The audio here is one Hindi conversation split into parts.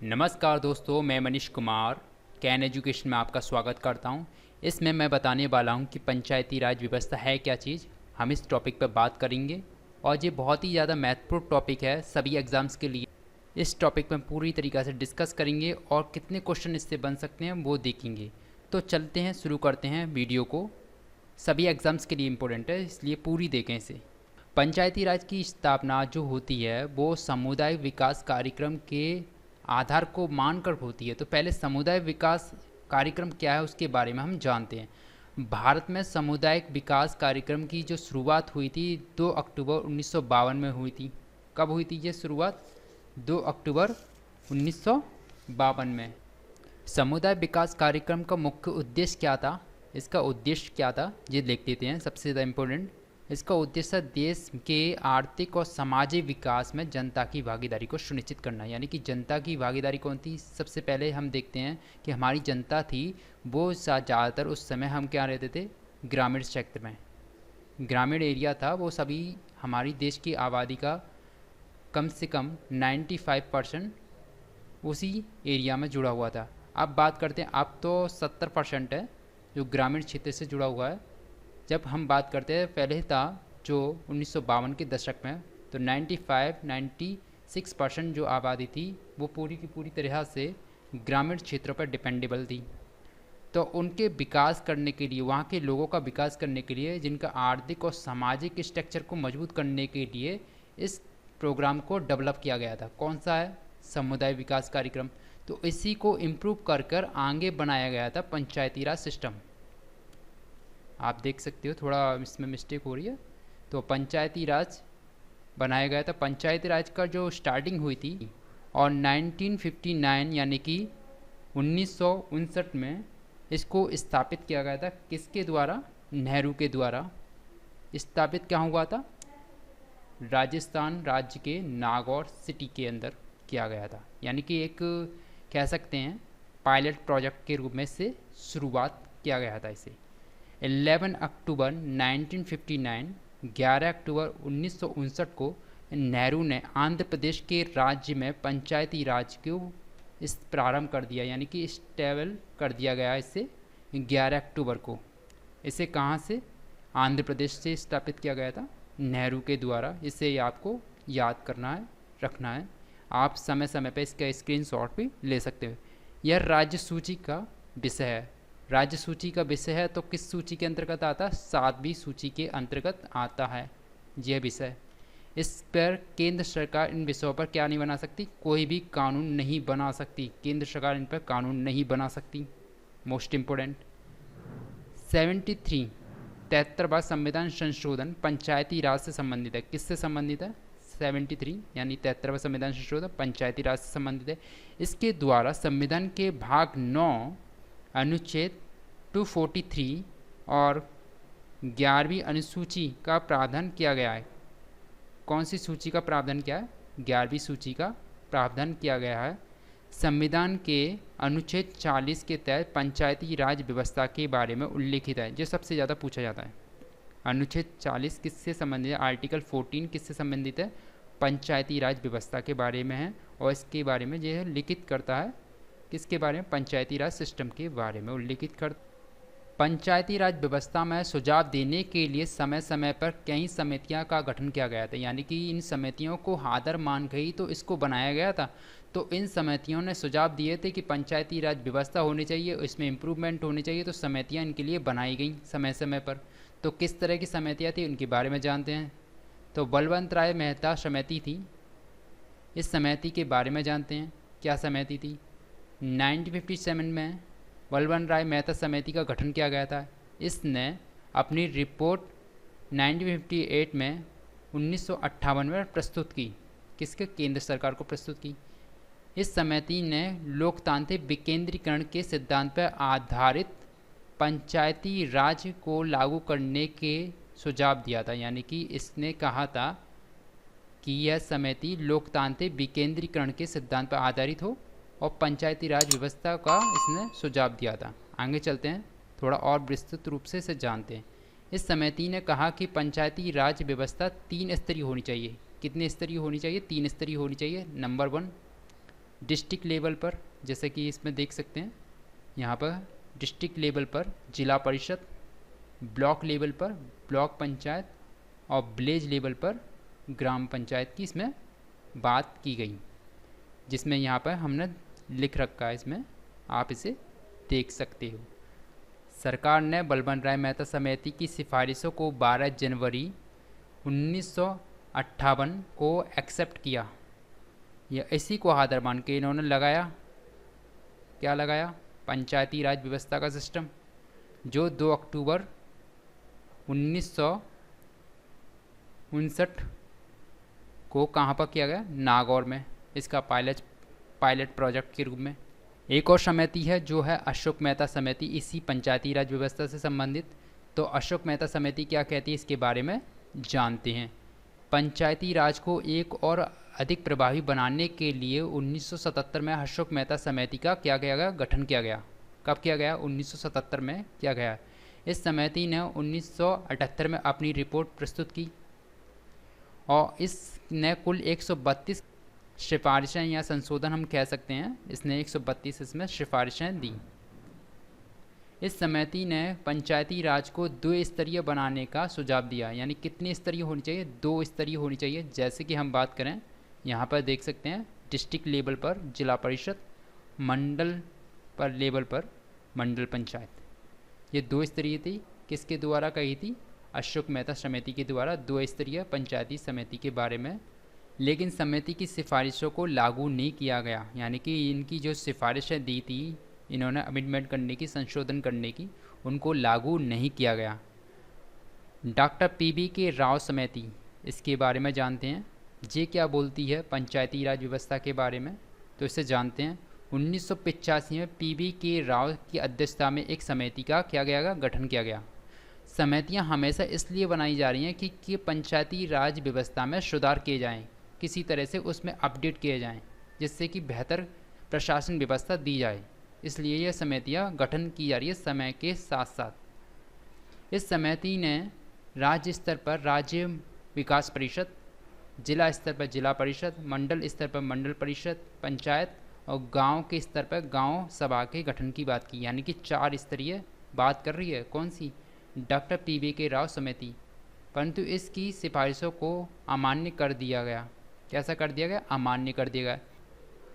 नमस्कार दोस्तों, मैं मनीष कुमार कैन एजुकेशन में आपका स्वागत करता हूं। इसमें मैं बताने वाला हूं कि पंचायती राज व्यवस्था है क्या चीज़। हम इस टॉपिक पर बात करेंगे और ये बहुत ही ज़्यादा महत्वपूर्ण टॉपिक है सभी एग्ज़ाम्स के लिए। इस टॉपिक में पूरी तरीक़ा से डिस्कस करेंगे और कितने क्वेश्चन इससे बन सकते हैं वो देखेंगे। तो चलते हैं, शुरू करते हैं वीडियो को। सभी एग्ज़ाम्स के लिए इम्पोर्टेंट है, इसलिए पूरी देखें इसे। पंचायती राज की स्थापना जो होती है वो सामुदायिक विकास कार्यक्रम के आधार को मानकर होती है। तो पहले समुदाय विकास कार्यक्रम क्या है उसके बारे में हम जानते हैं। भारत में सामुदायिक विकास कार्यक्रम की जो शुरुआत हुई थी 2 अक्टूबर 1952 में हुई थी। कब हुई थी ये शुरुआत? 2 अक्टूबर 1952 में। समुदाय विकास कार्यक्रम का मुख्य उद्देश्य क्या था? इसका उद्देश्य क्या था ये देख लेते हैं। सबसे ज़्यादा इम्पोर्टेंट, इसका उद्देश्य देश के आर्थिक और सामाजिक विकास में जनता की भागीदारी को सुनिश्चित करना। यानी कि जनता की भागीदारी कौन थी? सबसे पहले हम देखते हैं कि हमारी जनता थी वो ज़्यादातर उस समय हम क्या रहते थे, ग्रामीण क्षेत्र में। ग्रामीण एरिया था वो। सभी हमारी देश की आबादी का कम से कम 95% उसी एरिया में जुड़ा हुआ था। अब बात करते हैं, अब तो 70% है जो ग्रामीण क्षेत्र से जुड़ा हुआ है। जब हम बात करते हैं, पहले था जो 1952 के दशक में, तो 96% जो आबादी थी वो पूरी की पूरी तरह से ग्रामीण क्षेत्रों पर डिपेंडेबल थी। तो उनके विकास करने के लिए, वहाँ के लोगों का विकास करने के लिए, जिनका आर्थिक और सामाजिक स्ट्रक्चर को मजबूत करने के लिए इस प्रोग्राम को डेवलप किया गया था। कौन सा है? समुदाय विकास कार्यक्रम। तो इसी को इम्प्रूव कर कर आगे बनाया गया था पंचायती राज सिस्टम। आप देख सकते हो थोड़ा इसमें मिस्टेक हो रही है। तो पंचायती राज बनाया गया था। पंचायती राज का जो स्टार्टिंग हुई थी और 1959 यानी कि 1959 में इसको स्थापित किया गया था। किसके द्वारा? नेहरू के द्वारा स्थापित क्या हुआ था? राजस्थान राज्य के नागौर सिटी के अंदर किया गया था। यानी कि एक कह सकते हैं पायलट प्रोजेक्ट के रूप में से शुरुआत किया गया था इसे। 11 अक्टूबर 1959, 11 अक्टूबर 1959 को नेहरू ने आंध्र प्रदेश के राज्य में पंचायती राज को इस प्रारंभ कर दिया। यानी कि स्टेबल कर दिया गया इसे 11 अक्टूबर को। इसे कहाँ से? आंध्र प्रदेश से स्थापित किया गया था नेहरू के द्वारा। इसे आपको याद करना है, रखना है। आप समय समय पर इसका स्क्रीनशॉट भी ले सकते हो। यह राज्य सूची का विषय है। राज्य सूची का विषय है तो किस सूची के अंतर्गत आता है? 7वीं सूची के अंतर्गत आता है यह विषय। इस पर केंद्र सरकार इन विषयों पर क्या नहीं बना सकती? कोई भी कानून नहीं बना सकती। केंद्र सरकार इन पर कानून नहीं बना सकती। मोस्ट इम्पोर्टेंट 73वां संविधान संशोधन पंचायती राज से संबंधित है। किससे संबंधित है? 73 यानी 73वां संविधान संशोधन पंचायती राज से संबंधित है। इसके द्वारा संविधान के भाग 9 अनुच्छेद 243 और 11वीं अनुसूची का प्रावधान किया गया है। कौन सी सूची का प्रावधान किया है? 11वीं सूची का प्रावधान किया गया है। संविधान के अनुच्छेद 40 के तहत पंचायती राज व्यवस्था के बारे में उल्लेखित है। जो सबसे ज़्यादा पूछा जाता है। अनुच्छेद 40 किससे संबंधित है? आर्टिकल 14 किससे संबंधित है? पंचायती राज व्यवस्था के बारे में है। और इसके बारे में यह लिखित करता है किसके बारे में? पंचायती राज सिस्टम के बारे में उल्लेखित कर। पंचायती राज व्यवस्था में सुझाव देने के लिए समय समय पर कई समितियां का गठन किया गया था। यानी कि इन समितियों को हादर मान गई तो इसको बनाया गया था। तो इन समितियों ने सुझाव दिए थे कि पंचायती राज व्यवस्था होनी चाहिए, इसमें इम्प्रूवमेंट होनी चाहिए। तो समितियाँ इनके लिए बनाई गई समय समय पर। तो किस तरह की समितियाँ थी उनके बारे में जानते हैं। तो बलवंत राय मेहता समिति थी। इस समिति के बारे में जानते हैं। क्या समिति थी? 1957 में बलवंत राय मेहता समिति का गठन किया गया था। इसने अपनी रिपोर्ट 1958 में 1958 में प्रस्तुत की। किसके? केंद्र सरकार को प्रस्तुत की। इस समिति ने लोकतांत्रिक विकेंद्रीकरण के सिद्धांत पर आधारित पंचायती राज को लागू करने के सुझाव दिया था। यानी कि इसने कहा था कि यह समिति लोकतांत्रिक विकेंद्रीकरण के सिद्धांत पर आधारित हो और पंचायती राज व्यवस्था का इसने सुझाव दिया था। आगे चलते हैं, थोड़ा और विस्तृत रूप से इसे जानते हैं। इस समिति ने कहा कि पंचायती राज व्यवस्था 3 स्तरीय होनी चाहिए। कितने स्तरीय होनी चाहिए? 3 स्तरीय होनी चाहिए। नंबर 1 डिस्ट्रिक्ट लेवल पर, जैसे कि इसमें देख सकते हैं यहाँ पर डिस्ट्रिक्ट लेवल पर जिला परिषद, ब्लॉक लेवल पर ब्लॉक पंचायत और विलेज लेवल पर ग्राम पंचायत की इसमें बात की गई, जिसमें यहाँ पर हमने लिख रखा है, इसमें आप इसे देख सकते हो। सरकार ने बलबन राय मेहता समिति की सिफारिशों को 12 जनवरी 1958 को एक्सेप्ट किया। यह इसी को आधार मान के इन्होंने लगाया, क्या लगाया, पंचायती राज व्यवस्था का सिस्टम, जो 2 अक्टूबर 1959 को कहाँ पर किया गया, नागौर में, इसका पायलट प्रोजेक्ट के रूप में। एक और समिति है जो है अशोक मेहता समिति, इसी पंचायती राज व्यवस्था से संबंधित। तो अशोक मेहता समिति क्या कहती है, इसके बारे में जानते हैं। पंचायती राज को एक और अधिक प्रभावी बनाने के लिए 1977 में अशोक मेहता समिति का क्या किया गया, गठन किया गया। कब किया गया, 1977 में किया गया। इस समिति ने 1978 में अपनी रिपोर्ट प्रस्तुत की और इसने कुल 132 सिफारिशें या संशोधन हम कह सकते हैं, इसने 132 इसमें सिफारिशें दी। इस समिति ने पंचायती राज को 2 स्तरीय बनाने का सुझाव दिया, यानी कितने स्तरीय होनी चाहिए, 2 स्तरीय होनी चाहिए। जैसे कि हम बात करें, यहाँ पर देख सकते हैं डिस्ट्रिक्ट लेवल पर जिला परिषद, मंडल पर लेवल पर मंडल पंचायत, ये 2 स्तरीय थी। किसके द्वारा कही थी, अशोक मेहता समिति के द्वारा 2 स्तरीय पंचायती समिति के बारे में। लेकिन समिति की सिफारिशों को लागू नहीं किया गया, यानी कि इनकी जो सिफारिशें दी थी इन्होंने अमेंडमेंट करने की, संशोधन करने की, उनको लागू नहीं किया गया। डॉक्टर पीबी के राव समिति, इसके बारे में जानते हैं, ये क्या बोलती है पंचायती राज व्यवस्था के बारे में, तो इसे जानते हैं। 1985 में पीबी के राव की अध्यक्षता में एक समिति का क्या गया, गठन किया गया। समितियां हमेशा इसलिए बनाई जा रही हैं कि पंचायती राज व्यवस्था में सुधार किए जाएं, किसी तरह से उसमें अपडेट किए जाएं, जिससे कि बेहतर प्रशासन व्यवस्था दी जाए। इसलिए यह समितियां गठन की जा रही है समय के साथ साथ। इस समिति ने राज्य स्तर पर राज्य विकास परिषद, जिला स्तर पर जिला परिषद, मंडल स्तर पर मंडल परिषद, पंचायत और गांव के स्तर पर गांव सभा के गठन की बात की, यानी कि 4 स्तरीय बात कर रही है। कौन सी, डॉक्टर पीबी के राव समिति। परंतु इसकी सिफारिशों को अमान्य कर दिया गया। कैसा कर दिया गया, अमान्य कर दिया गया।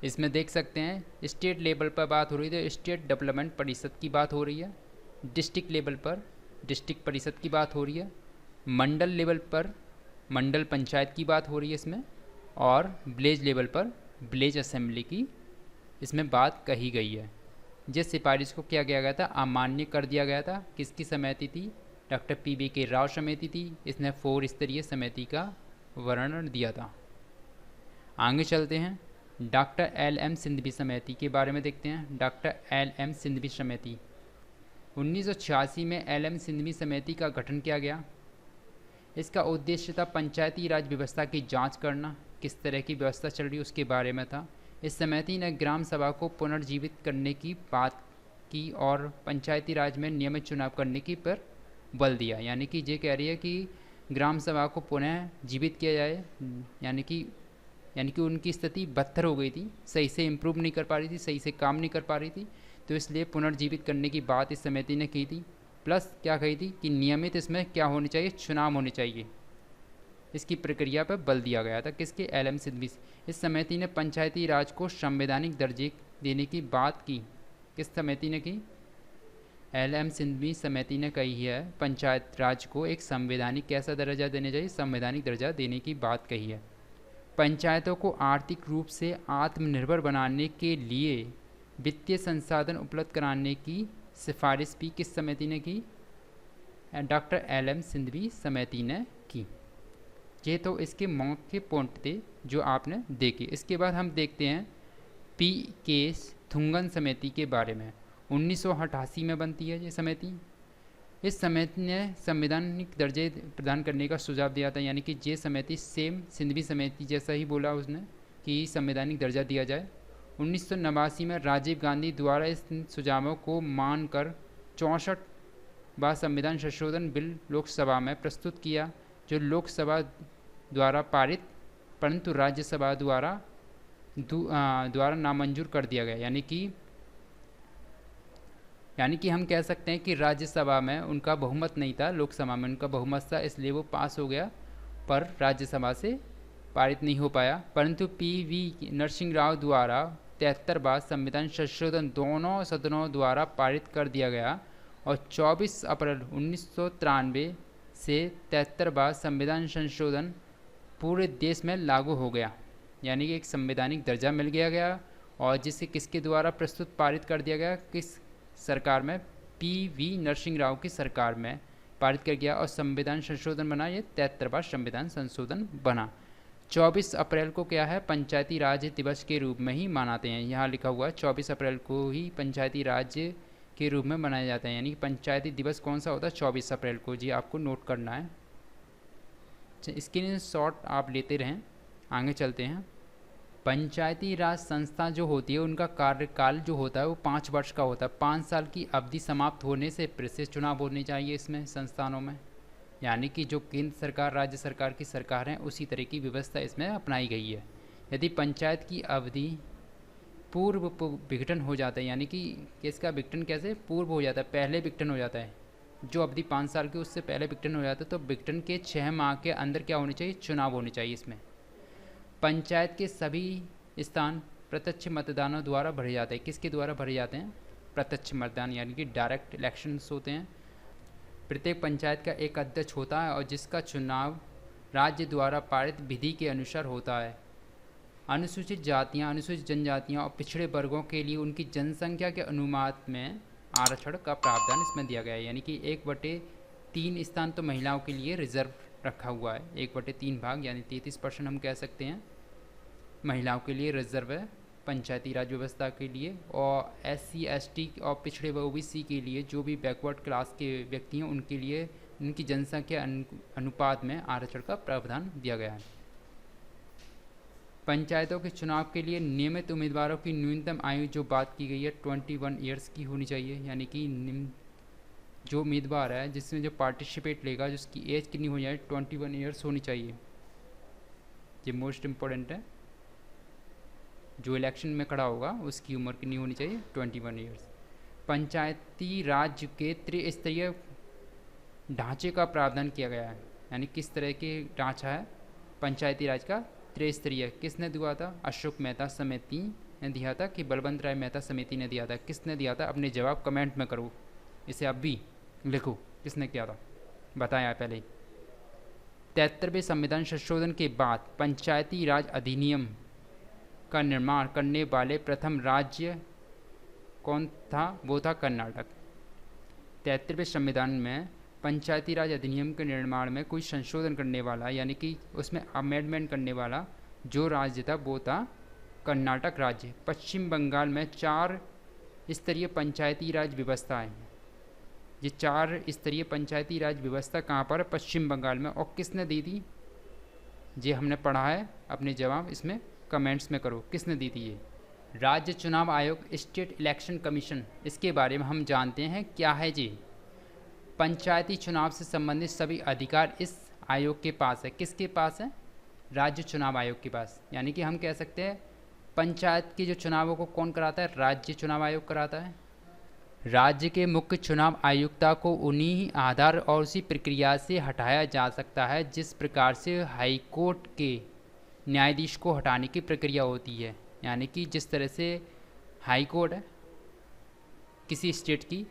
इसमें देख सकते हैं स्टेट लेवल पर बात हो रही है तो स्टेट डेवलपमेंट परिषद की बात हो रही है, डिस्ट्रिक्ट लेवल पर डिस्ट्रिक्ट परिषद की बात हो रही है, मंडल लेवल पर मंडल पंचायत की बात हो रही है इसमें, और विलेज लेवल पर विलेज असेंबली की इसमें बात कही गई है। जिस सिफारिश को क्या किया गया था, अमान्य कर दिया गया था। किसकी समिति थी, डॉक्टर पीबी के राव समिति थी। इसने 4 स्तरीय समिति का वर्णन दिया था। आगे चलते हैं, डॉक्टर एल.एम. सिंधवी समिति के बारे में देखते हैं। Doctor LM. सिंधवी समिति, 1986 में एल.एम. सिंधवी समिति का गठन किया गया। इसका उद्देश्य था पंचायती राज व्यवस्था की जांच करना, किस तरह की व्यवस्था चल रही है उसके बारे में था। इस समिति ने ग्राम सभा को पुनर्जीवित करने की बात की और पंचायती राज में नियमित चुनाव करने की पर बल दिया, यानी कि ये कह रही है कि ग्राम सभा को पुनः जीवित किया जाए, यानी कि उनकी स्थिति बदतर हो गई थी, सही से इम्प्रूव नहीं कर पा रही थी, सही से काम नहीं कर पा रही थी, तो इसलिए पुनर्जीवित करने की बात इस समिति ने की थी। प्लस क्या कही थी कि नियमित इसमें क्या होनी चाहिए, चुनाव होने चाहिए। इसकी प्रक्रिया पर बल दिया गया था। किसके, एल.एम. सिंधवी। इस समिति ने पंचायती राज को संवैधानिक दर्जे देने की बात की। किस समिति ने की, एल.एम. सिंधवी समिति ने कही है पंचायत राज को एक संवैधानिक कैसा दर्जा देना चाहिए, संवैधानिक दर्जा देने की बात कही है। पंचायतों को आर्थिक रूप से आत्मनिर्भर बनाने के लिए वित्तीय संसाधन उपलब्ध कराने की सिफारिश भी किस समिति ने की, डॉक्टर एल.एम. सिंधवी समिति ने की। ये तो इसके मुख्य पॉइंट थे जो आपने देखे। इसके बाद हम देखते हैं पी के थुंगन समिति के बारे में। 1988 में बनती है ये समिति। इस समिति ने संवैधानिक दर्जे प्रदान करने का सुझाव दिया था, यानी कि ये समिति सेम सिंधवी समिति जैसा ही बोला उसने कि संवैधानिक दर्जा दिया जाए। 1989 में राजीव गांधी द्वारा इस सुझावों को मानकर 64वां संविधान संशोधन बिल लोकसभा में प्रस्तुत किया, जो लोकसभा द्वारा पारित परंतु राज्यसभा द्वारा द्वारा नामंजूर कर दिया गया। यानी कि हम कह सकते हैं कि राज्यसभा में उनका बहुमत नहीं था, लोकसभा में उनका बहुमत था, इसलिए वो पास हो गया, पर राज्यसभा से पारित नहीं हो पाया। परंतु पी.वी. नरसिंह राव द्वारा 73 बार संविधान संशोधन दोनों सदनों द्वारा पारित कर दिया गया और 24 अप्रैल 1993 से 73 बार संविधान संशोधन पूरे देश में लागू हो गया। यानी कि एक संवैधानिक दर्जा मिल गया और जिसे किसके द्वारा प्रस्तुत पारित कर दिया गया, किस सरकार में, पी.वी. नरसिंह राव की सरकार में पारित कर गया और संविधान संशोधन बना। ये 73 बार संविधान संशोधन बना। 24 अप्रैल को क्या है, पंचायती राज दिवस के रूप में ही मनाते हैं। यहाँ लिखा हुआ है 24 अप्रैल को ही पंचायती राज के रूप में मनाया जाता है। यानी कि पंचायती दिवस कौन सा होता है, 24 अप्रैल को। जी आपको नोट करना है। इसके लिए शॉर्ट आप लेते रहें, आगे चलते हैं। पंचायती राज संस्था जो होती है उनका कार्यकाल जो होता है वो 5 वर्ष का होता है। 5 साल की अवधि समाप्त होने से फिर से चुनाव होने चाहिए इसमें संस्थानों में। यानी कि जो केंद्र सरकार राज्य सरकार की सरकार हैं उसी तरह की व्यवस्था इसमें अपनाई गई है। यदि पंचायत की अवधि पूर्व विघटन हो जाता है, यानी कि इसका विघटन कैसे पूर्व हो जाता है, पहले विघटन हो जाता है, जो अवधि 5 साल की उससे पहले विघटन हो जाता है, तो विघटन के 6 माह के अंदर क्या होने चाहिए, चुनाव होने चाहिए इसमें। पंचायत के सभी स्थान प्रत्यक्ष मतदानों द्वारा भरे जाते हैं। किसके द्वारा भरे जाते हैं, प्रत्यक्ष मतदान, यानी कि डायरेक्ट इलेक्शंस होते हैं। प्रत्येक पंचायत का एक अध्यक्ष होता है और जिसका चुनाव राज्य द्वारा पारित विधि के अनुसार होता है। अनुसूचित जातियां, अनुसूचित जनजातियां और पिछड़े वर्गों के लिए उनकी जनसंख्या के अनुपात में आरक्षण का प्रावधान इसमें दिया गया है। यानी कि 1/3 स्थान तो महिलाओं के लिए रिजर्व रखा हुआ है। 1/3 भाग यानी 33% हम कह सकते हैं महिलाओं के लिए रिजर्व है पंचायती राज व्यवस्था के लिए। और SC ST और पिछड़े व OBC के लिए, जो भी बैकवर्ड क्लास के व्यक्ति हैं, उनके लिए उनकी जनसंख्या अनुपात में आरक्षण का प्रावधान दिया गया है। पंचायतों के चुनाव के लिए नियमित उम्मीदवारों की न्यूनतम आयु जो बात की गई है 21 ईयर्स की होनी चाहिए। यानी कि जो उम्मीदवार है जिसमें जो पार्टिसिपेट लेगा, जिसकी एज कितनी हो जाए, 21 ईयर्स होनी चाहिए। ये मोस्ट इम्पोर्टेंट है। जो इलेक्शन में खड़ा होगा उसकी उम्र कितनी होनी चाहिए, 21 ईयर्स। पंचायती राज के त्रिस्तरीय ढांचे का प्रावधान किया गया है। यानी किस तरह के ढांचा है पंचायती राज का, त्रिस्तरीय। किसने दिया था, अशोक मेहता समिति ने दिया था कि बलवंत राय मेहता समिति ने दिया था। किसने दिया था, अपने जवाब कमेंट में करो, इसे अब भी लिखो किसने किया था, बताया पहले। 73वें संविधान संशोधन के बाद पंचायती राज अधिनियम का निर्माण करने वाले प्रथम राज्य कौन था, वो था कर्नाटक। 73वें संविधान में पंचायती राज अधिनियम के निर्माण में कोई संशोधन करने वाला, यानी कि उसमें अमेंडमेंट करने वाला जो राज्य था वो था कर्नाटक राज्य। पश्चिम बंगाल में 4 स्तरीय पंचायती राज व्यवस्था है। ये 4 स्तरीय पंचायती राज व्यवस्था कहाँ पर, पश्चिम बंगाल में। और किसने दी थी, ये हमने पढ़ा है, अपने जवाब इसमें कमेंट्स में करो, किसने दी थी ये। राज्य चुनाव आयोग, स्टेट इलेक्शन कमीशन, इसके बारे में हम जानते हैं क्या है जी। पंचायती चुनाव से संबंधित सभी अधिकार इस आयोग के पास है। किसके पास है, राज्य चुनाव आयोग के पास। यानी कि हम कह सकते हैं पंचायत के जो चुनावों को कौन कराता है, राज्य चुनाव आयोग कराता है। राज्य के मुख्य चुनाव आयुक्ता को उन्हीं आधार और उसी प्रक्रिया से हटाया जा सकता है जिस प्रकार से हाईकोर्ट के न्यायाधीश को हटाने की प्रक्रिया होती है। यानी कि जिस तरह से हाईकोर्ट है किसी स्टेट की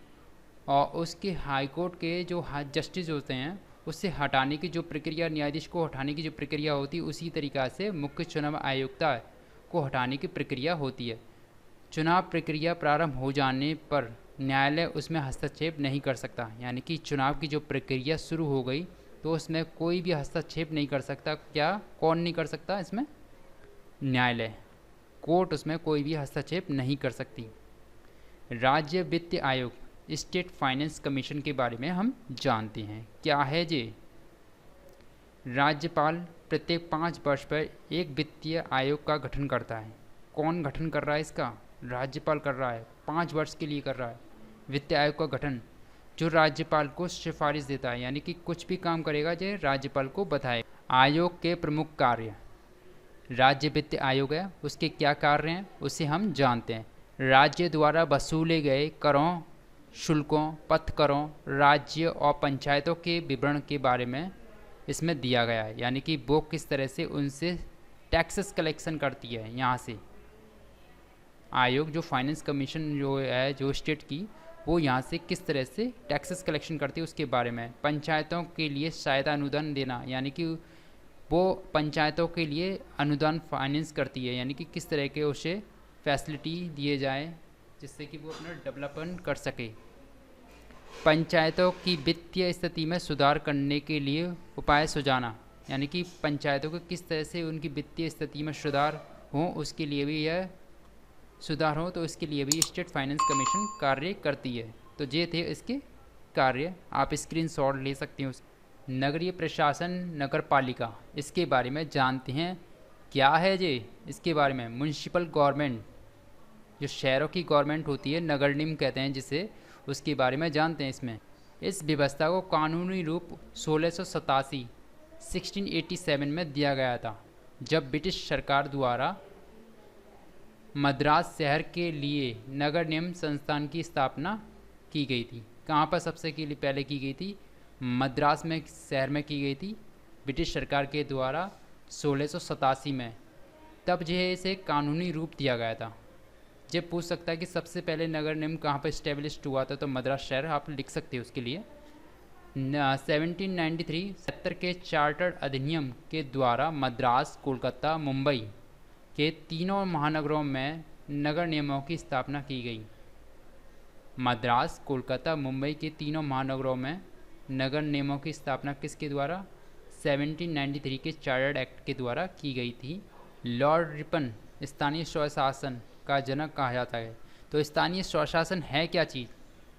और उसके हाईकोर्ट के जो जस्टिस होते हैं उससे हटाने की जो प्रक्रिया, न्यायाधीश को हटाने की जो प्रक्रिया होती है, उसी तरीक़ा से मुख्य चुनाव आयुक्ता को हटाने की प्रक्रिया होती है। चुनाव प्रक्रिया प्रारंभ हो जाने पर न्यायालय उसमें हस्तक्षेप नहीं कर सकता। यानी कि चुनाव की जो प्रक्रिया शुरू हो गई तो उसमें कोई भी हस्तक्षेप नहीं कर सकता। क्या, कौन नहीं कर सकता इसमें, न्यायालय, कोर्ट उसमें कोई भी हस्तक्षेप नहीं कर सकती। राज्य वित्त आयोग, स्टेट फाइनेंस कमीशन के बारे में हम जानते हैं क्या है जी। राज्यपाल प्रत्येक 5 वर्ष पर एक वित्तीय आयोग का गठन करता है। कौन गठन कर रहा है इसका, राज्यपाल कर रहा है, 5 वर्ष के लिए कर रहा है वित्तीय आयोग का गठन, जो राज्यपाल को सिफारिश देता है। यानी कि कुछ भी काम करेगा जो राज्यपाल को बताए। आयोग के प्रमुख कार्य, राज्य वित्त आयोग है, उसके क्या कार्य हैं उसे हम जानते हैं। राज्य द्वारा वसूले गए करों, शुल्कों, पथ करों, राज्य और पंचायतों के विवरण के बारे में इसमें दिया गया है, यानी कि वो किस तरह से उनसे टैक्सेस कलेक्शन करती है। यहाँ से आयोग जो फाइनेंस कमीशन जो है जो स्टेट की, वो यहाँ से किस तरह से टैक्सेस कलेक्शन करती है उसके बारे में। पंचायतों के लिए सहायता अनुदान देना, यानी कि वो पंचायतों के लिए अनुदान फाइनेंस करती है, यानी कि किस तरह के उसे फैसिलिटी दिए जाए जिससे कि वो अपना डेवलपमेंट कर सके। पंचायतों की वित्तीय स्थिति में सुधार करने के लिए उपाय सुझाना, यानी कि पंचायतों को किस तरह से उनकी वित्तीय स्थिति में सुधार हो, उसके लिए भी यह सुधार हो तो इसके लिए भी स्टेट फाइनेंस कमीशन कार्य करती है। तो ये थे इसके कार्य, आप स्क्रीनशॉट ले सकते हैं। नगरीय प्रशासन, नगर पालिका, इसके बारे में जानते हैं क्या है ये। इसके बारे में म्युनिसिपल गवर्नमेंट, जो शहरों की गवर्नमेंट होती है, नगर निगम कहते हैं जिसे, उसके बारे में जानते हैं इसमें। इस व्यवस्था को कानूनी रूप 1687 में दिया गया था, जब ब्रिटिश सरकार द्वारा मद्रास शहर के लिए नगर निगम संस्थान की स्थापना की गई थी। कहाँ पर सबसे के लिए पहले की गई थी? मद्रास में, शहर में की गई थी ब्रिटिश सरकार के द्वारा 1687 में। तब जो है इसे कानूनी रूप दिया गया था। जब पूछ सकता है कि सबसे पहले नगर निगम कहाँ पर इस्टेब्लिश्ड हुआ था, तो मद्रास शहर आप लिख सकते हो उसके लिए। 1793 70 के चार्टर अधिनियम के द्वारा मद्रास, कोलकाता, मुंबई के तीनों महानगरों में नगर निगमों की स्थापना की गई। मद्रास, कोलकाता, मुंबई के तीनों महानगरों में नगर निगमों की स्थापना किसके द्वारा? 1793 के चार्टर्ड एक्ट के द्वारा की गई थी। लॉर्ड रिपन स्थानीय स्वशासन का जनक कहा जाता है। तो स्थानीय स्वशासन है क्या चीज़?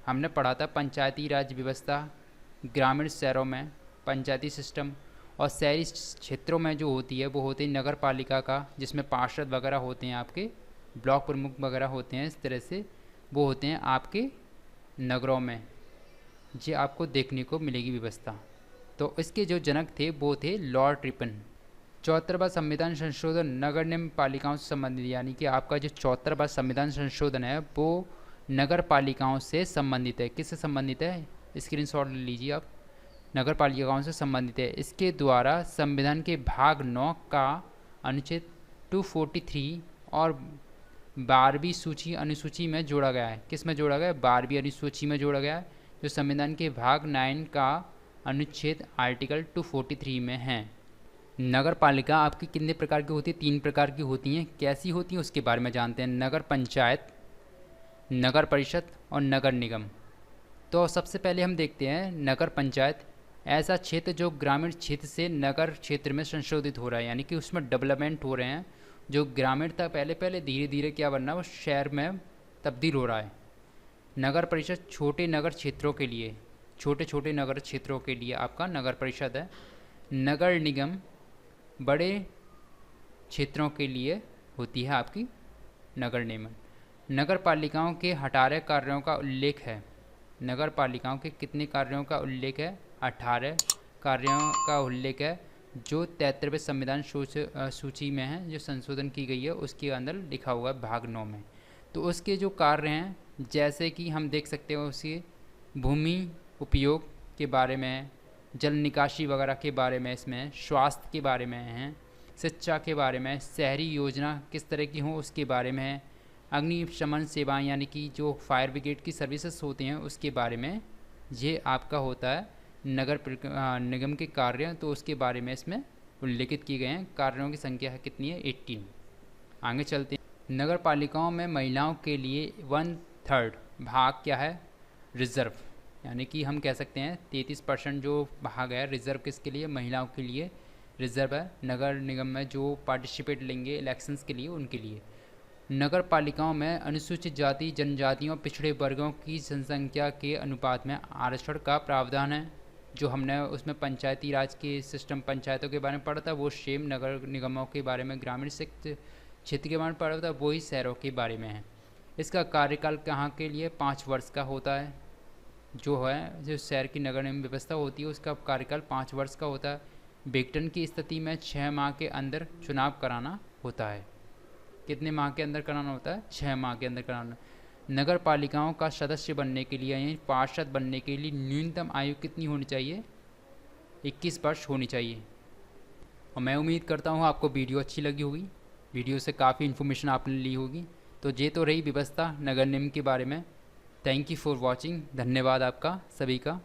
हमने पढ़ा था पंचायती राज व्यवस्था, ग्रामीण शहरों में पंचायती सिस्टम, और शहरी क्षेत्रों में जो होती है वो होती है नगर पालिका का, जिसमें पार्षद वगैरह होते हैं, आपके ब्लॉक प्रमुख वगैरह होते हैं, इस तरह से वो होते हैं आपके नगरों में। ये आपको देखने को मिलेगी व्यवस्था। तो इसके जो जनक थे वो थे लॉर्ड रिपन। 74वां संविधान संशोधन नगर निगम पालिकाओं से संबंधित, यानी कि आपका जो 74वां संविधान संशोधन है वो नगर पालिकाओं से संबंधित है। किससे संबंधित है? स्क्रीनशॉट ले लीजिए आप। नगर पालिकाओं से संबंधित है। इसके द्वारा संविधान के भाग 9 का अनुच्छेद 243 और 12वीं सूची अनुसूची में जोड़ा गया है। किस में जोड़ा गया है? 12वीं अनुसूची में जोड़ा गया है, जो संविधान के भाग 9 का अनुच्छेद आर्टिकल 243 में है। नगर पालिका आपकी कितने प्रकार की होती है? 3 प्रकार की होती हैं। कैसी होती हैं उसके बारे में जानते हैं। नगर पंचायत, नगर परिषद और नगर निगम। तो सबसे पहले हम देखते हैं नगर पंचायत। ऐसा क्षेत्र जो ग्रामीण क्षेत्र से नगर क्षेत्र में संशोधित हो रहा है, यानी कि उसमें डेवलपमेंट हो रहे हैं। जो ग्रामीण था पहले धीरे धीरे क्या बनना है, वो शहर में तब्दील हो रहा है। नगर परिषद छोटे नगर क्षेत्रों के लिए, छोटे छोटे नगर क्षेत्रों के लिए आपका नगर परिषद है। नगर निगम बड़े क्षेत्रों के लिए होती है आपकी नगर निगम। नगर पालिकाओं के 18 कार्यों का उल्लेख है। नगर पालिकाओं के कितने कार्यों का उल्लेख है? 18 कार्यों का उल्लेख है, जो 73वें संविधान सूची में है, जो संशोधन की गई है उसके अंदर लिखा हुआ है भाग 9 में। तो उसके जो कार्य हैं, जैसे कि हम देख सकते हो उसके भूमि उपयोग के बारे में, जल निकासी वगैरह के बारे में, इसमें स्वास्थ्य के बारे में है, शिक्षा के बारे में, शहरी योजना किस तरह की हो उसके बारे में है, अग्निशमन सेवाएं यानी कि जो फायर ब्रिगेड की सर्विसेज होती हैं उसके बारे में ये आपका होता है नगर निगम के कार्य। तो उसके बारे में इसमें उल्लेखित किए गए हैं। कार्यों की संख्या है कितनी है? 18। आगे चलते हैं। नगर पालिकाओं में महिलाओं के लिए 1/3 भाग क्या है? रिजर्व, यानी कि हम कह सकते हैं 33% जो भाग है रिजर्व किसके लिए? महिलाओं के लिए रिजर्व है नगर निगम में, जो पार्टिसिपेट लेंगे इलेक्शंस के लिए उनके लिए। नगर पालिकाओं में अनुसूचित जाति, जनजातियों, पिछड़े वर्गों की जनसंख्या के अनुपात में आरक्षण का प्रावधान है। जो हमने उसमें पंचायती राज के सिस्टम, पंचायतों के बारे में पढ़ा था, वो सेम नगर निगमों के बारे में, ग्रामीण क्षेत्र के बारे में पढ़ा था, वही शहरों के बारे में है। इसका कार्यकाल कहाँ के लिए? 5 वर्ष का होता है। जो है जो शहर की नगर निगम व्यवस्था होती है उसका कार्यकाल 5 वर्ष का होता है। विघटन की स्थिति में 6 माह के अंदर चुनाव कराना होता है। कितने माह के अंदर कराना होता है? 6 माह के अंदर कराना। नगर पालिकाओं का सदस्य बनने के लिए यानी पार्षद बनने के लिए न्यूनतम आयु कितनी होनी चाहिए? 21 वर्ष होनी चाहिए। और मैं उम्मीद करता हूँ आपको वीडियो अच्छी लगी होगी, वीडियो से काफ़ी इन्फॉर्मेशन आपने ली होगी। तो ये तो रही व्यवस्था नगर निगम के बारे में। Thank you for watching. धन्यवाद आपका सभी का।